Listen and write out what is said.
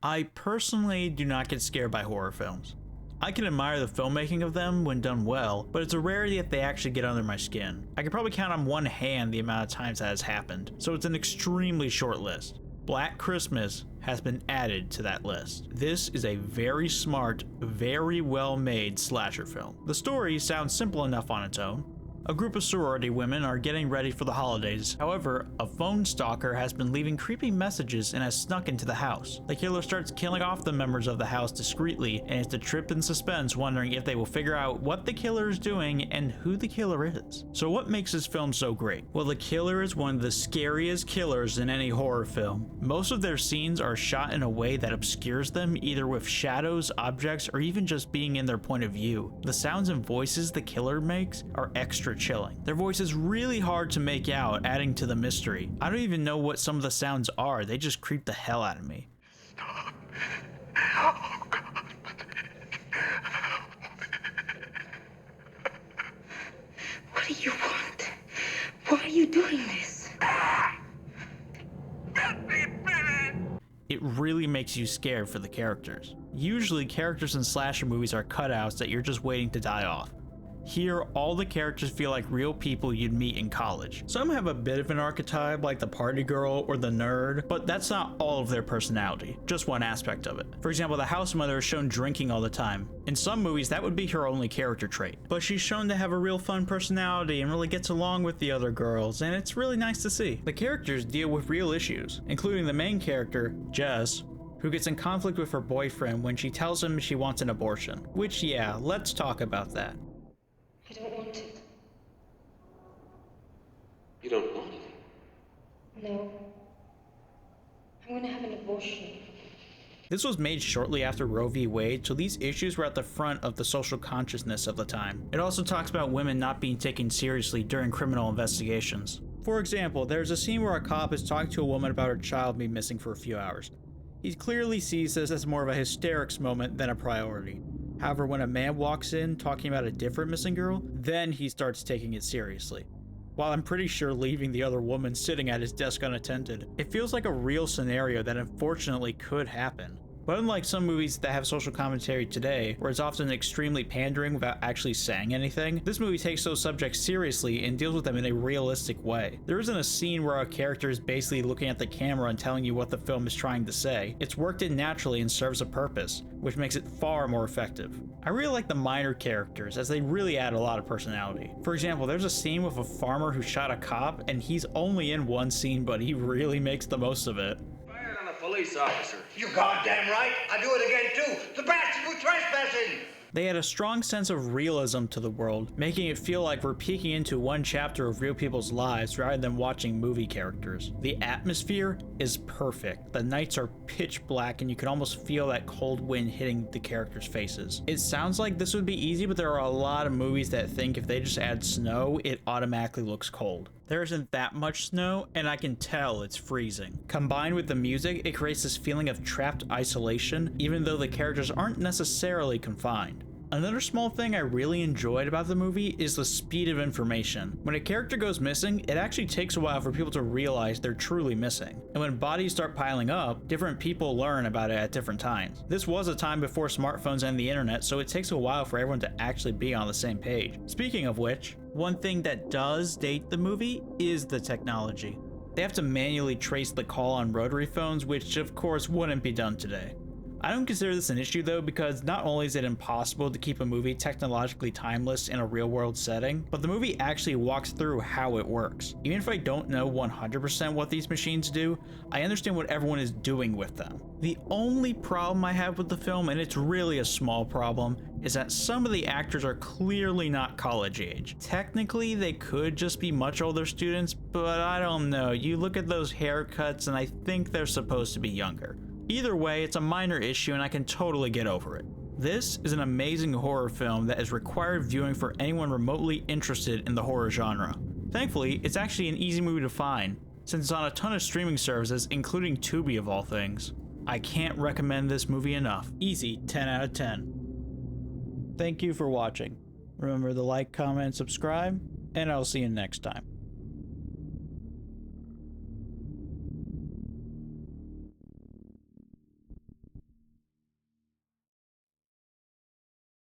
I personally do not get scared by horror films. I can admire the filmmaking of them when done well, but it's a rarity that they actually get under my skin. I can probably count on one hand the amount of times that has happened, so it's an extremely short list. Black Christmas has been added to that list. This is a very smart, very well made slasher film. The story sounds simple enough on its own. A group of sorority women are getting ready for the holidays. However, a phone stalker has been leaving creepy messages and has snuck into the house. The killer starts killing off the members of the house discreetly, and it's the trip and suspense wondering if they will figure out what the killer is doing and who the killer is. So what makes this film so great? Well, the killer is one of the scariest killers in any horror film. Most of their scenes are shot in a way that obscures them, either with shadows, objects, or even just being in their point of view. The sounds and voices the killer makes are extra chilling. Their voice is really hard to make out, adding to the mystery. I don't even know what some of the sounds are, they just creep the hell out of me. Stop. Oh, God. What do you want? Why are you doing this? It really makes you scared for the characters. Usually characters in slasher movies are cutouts that you're just waiting to die off. Here, all the characters feel like real people you'd meet in college. Some have a bit of an archetype like the party girl or the nerd, but that's not all of their personality, just one aspect of it. For example, the house mother is shown drinking all the time. In some movies, that would be her only character trait, but she's shown to have a real fun personality and really gets along with the other girls, and it's really nice to see. The characters deal with real issues, including the main character, Jess, who gets in conflict with her boyfriend when she tells him she wants an abortion. Which, yeah, let's talk about that. I don't want it. You don't want it? No. I'm gonna have an abortion. This was made shortly after Roe v. Wade, so these issues were at the front of the social consciousness of the time. It also talks about women not being taken seriously during criminal investigations. For example, there's a scene where a cop is talking to a woman about her child being missing for a few hours. He clearly sees this as more of a hysterics moment than a priority. However, when a man walks in talking about a different missing girl, then he starts taking it seriously. While I'm pretty sure leaving the other woman sitting at his desk unattended. It feels like a real scenario that unfortunately could happen. But unlike some movies that have social commentary today, where it's often extremely pandering without actually saying anything, this movie takes those subjects seriously and deals with them in a realistic way. There isn't a scene where a character is basically looking at the camera and telling you what the film is trying to say. It's worked in naturally and serves a purpose, which makes it far more effective. I really like the minor characters, as they really add a lot of personality. For example, there's a scene with a farmer who shot a cop, and he's only in one scene, but he really makes the most of it. Fired on a police officer. You goddamn right. I do it again too. The bastard was trespassing. They add a strong sense of realism to the world, making it feel like we're peeking into one chapter of real people's lives rather than watching movie characters. The atmosphere is perfect. The nights are pitch black and you can almost feel that cold wind hitting the characters' faces. It sounds like this would be easy, but there are a lot of movies that think if they just add snow, it automatically looks cold. There isn't that much snow, and I can tell it's freezing. Combined with the music, it creates this feeling of trapped isolation, even though the characters aren't necessarily confined. Another small thing I really enjoyed about the movie is the speed of information. When a character goes missing, it actually takes a while for people to realize they're truly missing. And when bodies start piling up, different people learn about it at different times. This was a time before smartphones and the internet, so it takes a while for everyone to actually be on the same page. Speaking of which, one thing that does date the movie is the technology. They have to manually trace the call on rotary phones, which of course wouldn't be done today. I don't consider this an issue though, because not only is it impossible to keep a movie technologically timeless in a real world setting, but the movie actually walks through how it works. Even if I don't know 100% what these machines do, I understand what everyone is doing with them. The only problem I have with the film, and it's really a small problem, is that some of the actors are clearly not college age. Technically, they could just be much older students, but I don't know. You look at those haircuts and I think they're supposed to be younger. Either way, it's a minor issue and I can totally get over it. This is an amazing horror film that is required viewing for anyone remotely interested in the horror genre. Thankfully, it's actually an easy movie to find, since it's on a ton of streaming services, including Tubi of all things. I can't recommend this movie enough. Easy 10 out of 10. Thank you for watching. Remember to like, comment, and subscribe, and I'll see you next time.